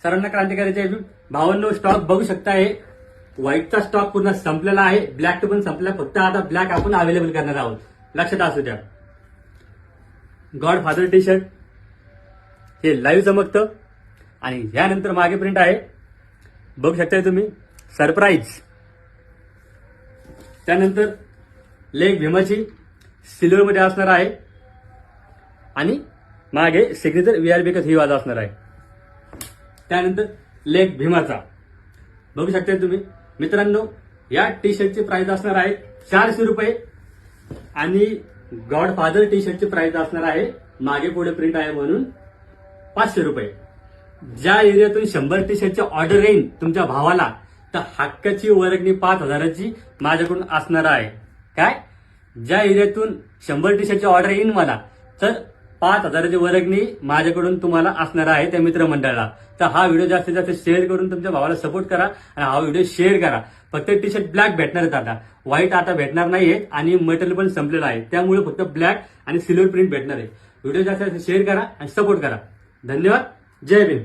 सर्वांना क्रांतिकारी जय भीम. भावांनो, स्टॉक बघू शकता. हे व्हाईटचा स्टॉक पूर्ण संपलेला आहे. ब्लॅक पण संपला. फक्त आता ब्लॅक आपण अवेलेबल करणार आहोत. लक्षात असू द्या. गॉड फादर टी शर्ट हे लाईव्ह चमकतं आणि यानंतर मागे प्रिंट आहे. बघू शकताय तुम्ही, सरप्राईज. त्यानंतर लेग भीमाची सिल्वर मध्ये असणार आहे आणि मागे सिग्नेचर VRB ही वाजा असणार आहे. त्यानंतर लेग भीमाचा बघू शकता तुम्ही मित्रांनो. या टी शर्टची प्राइस असणार आहे 400 रुपये आणि गॉड फादर टी शर्टची प्राइस असणार आहे, मागे पुढे प्रिंट आहे म्हणून, 500 रुपये. ज्या एरियातून 100 टी शर्टची ऑर्डर येईल तुमच्या भावाला, तर हक्काची वर्गणी 5,000ची माझ्याकडून असणार आहे. काय? ज्या एरियातून 100 टी शर्टची ऑर्डर येईल मला, तर 5,000ची वर्गणी माझ्याकडून तुम्हाला असणार आहे त्या मित्रमंडळाला. तर हा व्हिडिओ जास्तीत जास्त शेअर करून तुमच्या भावाला सपोर्ट करा आणि हा व्हिडिओ शेअर करा. फक्त टी शर्ट ब्लॅक भेटणार आहेत आता, व्हाईट आता भेटणार नाहीये आणि मटेरियल पण संपलेलं आहे. त्यामुळे फक्त ब्लॅक आणि सिल्वर प्रिंट भेटणार आहे. व्हिडिओ जास्तीत जास्त शेअर करा आणि सपोर्ट करा. धन्यवाद. जय भीम.